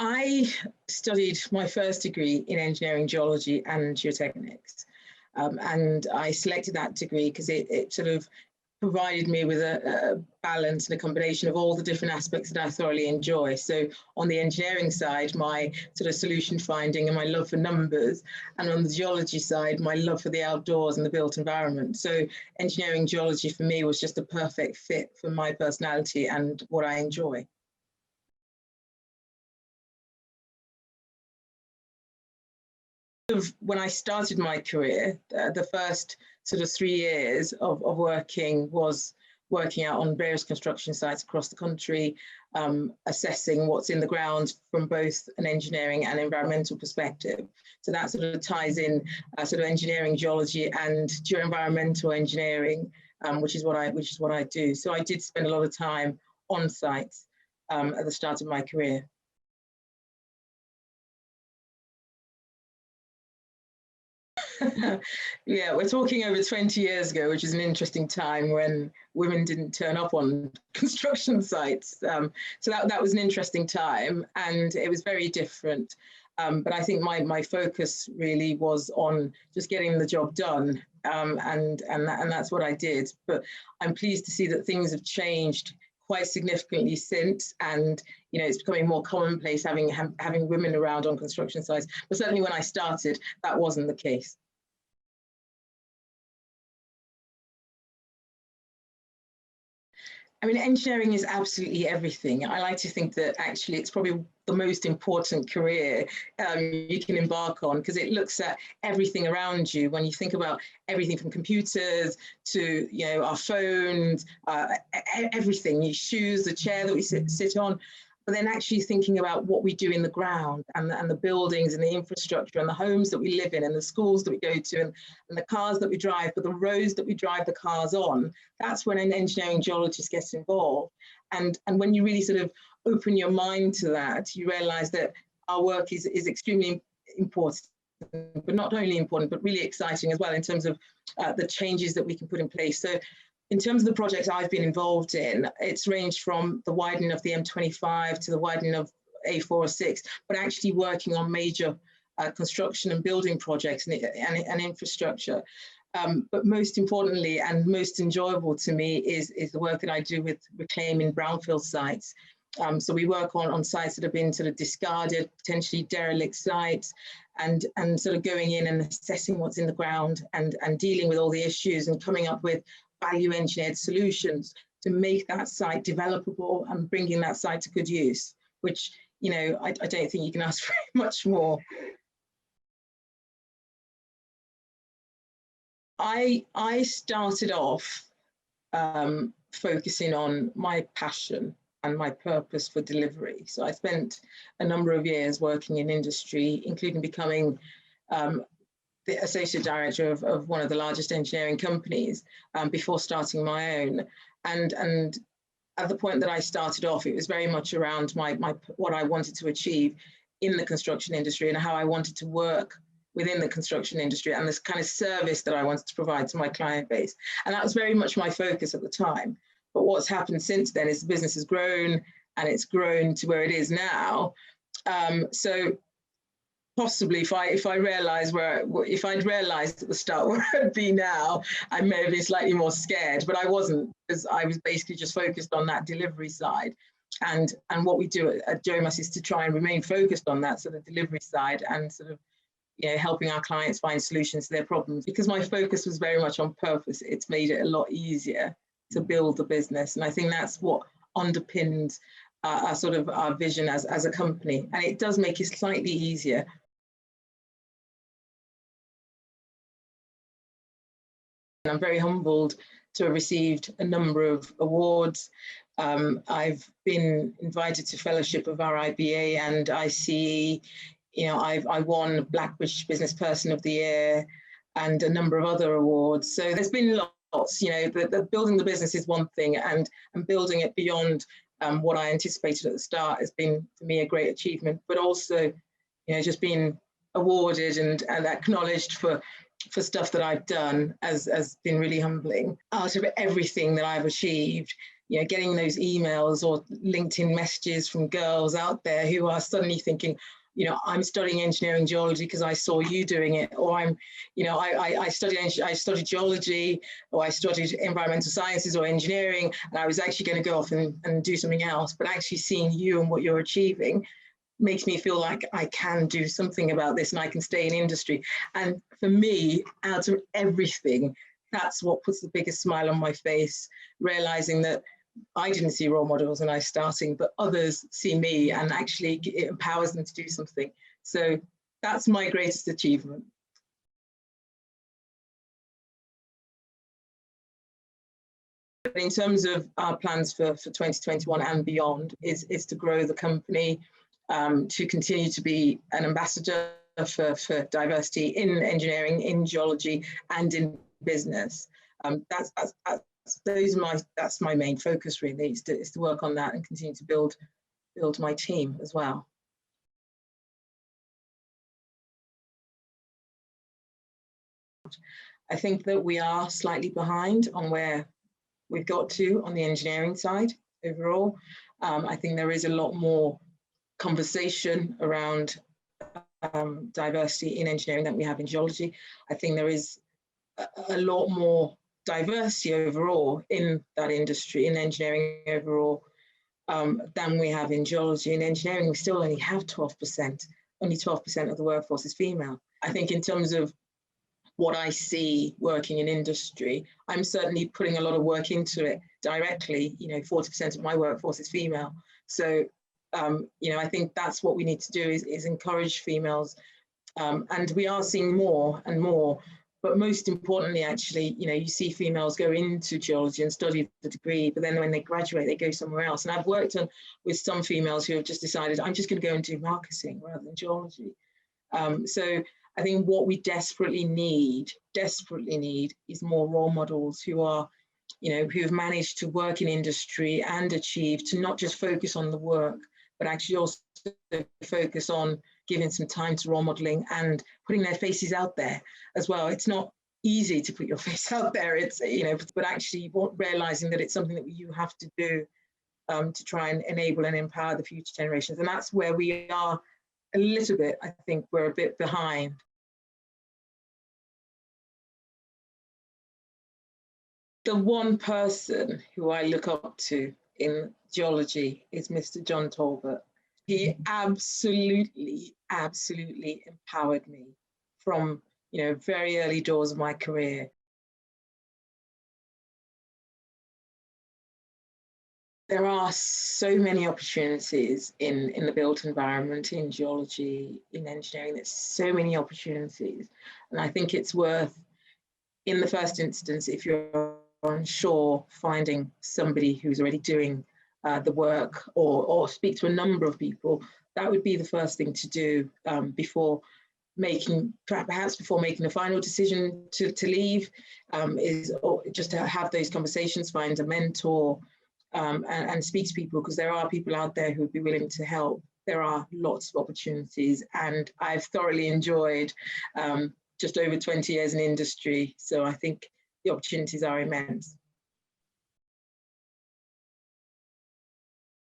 I studied my first degree in engineering, geology and geotechnics. And I selected that degree because it sort of provided me with a balance and a combination of all the different aspects that I thoroughly enjoy. So on the engineering side, my sort of solution finding and my love for numbers, and on the geology side, my love for the outdoors and the built environment. So engineering geology for me was just a perfect fit for my personality and what I enjoy. When I started my career, the first sort of 3 years of working was working out on various construction sites across the country, assessing what's in the ground from both an engineering and environmental perspective. So that sort of ties in sort of engineering, geology, and geoenvironmental engineering, which is what I do. So I did spend a lot of time on sites at the start of my career. Yeah, we're talking over 20 years ago, which is an interesting time when women didn't turn up on construction sites. So that was an interesting time, and it was very different. But I think my focus really was on just getting the job done, and that's what I did. But I'm pleased to see that things have changed quite significantly since, and it's becoming more commonplace having women around on construction sites. But certainly when I started, that wasn't the case. I mean, engineering is absolutely everything. I like to think that actually it's probably the most important career you can embark on, because it looks at everything around you. When you think about everything from computers to our phones, everything, your shoes, the chair that we sit on, but then actually thinking about what we do in the ground and the buildings and the infrastructure and the homes that we live in and the schools that we go to and the cars that we drive, but the roads that we drive the cars on, that's when an engineering geologist gets involved. And when you really sort of open your mind to that, you realize that our work is extremely important, but not only important, but really exciting as well in terms of the changes that we can put in place. So in terms of the projects I've been involved in, it's ranged from the widening of the M25 to the widening of A406, but actually working on major construction and building projects and infrastructure. But most importantly and most enjoyable to me is the work that I do with reclaiming brownfield sites. So we work on sites that have been sort of discarded, potentially derelict sites, and sort of going in and assessing what's in the ground and dealing with all the issues and coming up with value engineered solutions to make that site developable and bringing that site to good use, which, I don't think you can ask for much more. I started off focusing on my passion and my purpose for delivery. So I spent a number of years working in industry, including becoming the associate director of one of the largest engineering companies before starting my own. And at the point that I started off, it was very much around what I wanted to achieve in the construction industry and how I wanted to work within the construction industry and this kind of service that I wanted to provide to my client base. And that was very much my focus at the time. But what's happened since then is the business has grown, and it's grown to where it is now. So possibly if I'd realised at the start where I'd be now, I may have been slightly more scared, but I wasn't, because I was basically just focused on that delivery side. And what we do at Jomas is to try and remain focused on that sort of delivery side and sort of helping our clients find solutions to their problems. Because my focus was very much on purpose, it's made it a lot easier to build the business. And I think that's what underpins our vision as a company. And it does make it slightly easier. And I'm very humbled to have received a number of awards. I've been invited to fellowship of RIBA and ICE. I won Black British Business Person of the Year and a number of other awards. So there's been lots. The building the business is one thing, and building it beyond what I anticipated at the start has been, for me, a great achievement. But also, just being awarded and acknowledged for stuff that I've done has been really humbling. Out of everything that I've achieved, getting those emails or LinkedIn messages from girls out there who are suddenly thinking, I'm studying engineering geology because I saw you doing it, or I studied geology, or I studied environmental sciences or engineering, and I was actually going to go off and do something else, but actually seeing you and what you're achieving makes me feel like I can do something about this and I can stay in industry. And for me, out of everything, that's what puts the biggest smile on my face, realizing that I didn't see role models when I was starting, but others see me, and actually it empowers them to do something. So that's my greatest achievement. In terms of our plans for 2021 and beyond is to grow the company, to continue to be an ambassador for diversity in engineering, in geology, and in business. That's my main focus, really, is to work on that and continue to build my team as well. I think that we are slightly behind on where we've got to on the engineering side overall. I think there is a lot more conversation around diversity in engineering than we have in geology. I think there is a lot more diversity overall in that industry, in engineering overall, than we have in geology. In engineering, we still only have 12%. Only 12% of the workforce is female. I think in terms of what I see working in industry, I'm certainly putting a lot of work into it directly. 40% of my workforce is female. So, I think that's what we need to do is encourage females. And we are seeing more and more. But most importantly, actually, you see females go into geology and study the degree, but then when they graduate, they go somewhere else. And I've worked with some females who have just decided, I'm just going to go and do marketing rather than geology. So I think what we desperately need is more role models who are, who've managed to work in industry and achieve to not just focus on the work, but actually also focus on giving some time to role modeling and putting their faces out there as well. It's not easy to put your face out there, but actually realizing that it's something that you have to do to try and enable and empower the future generations. And that's where we are a little bit, I think we're a bit behind. The one person who I look up to in geology is Mr. John Talbot. He absolutely empowered me from, very early doors of my career. There are so many opportunities in the built environment, in geology, in engineering. There's so many opportunities. And I think it's worth, in the first instance, if you're unsure, finding somebody who's already doing the work, or speak to a number of people. That would be the first thing to do before making the final decision to leave, is just to have those conversations, find a mentor, and speak to people, because there are people out there who would be willing to help. There are lots of opportunities, and I've thoroughly enjoyed just over 20 years in industry. So I think the opportunities are immense.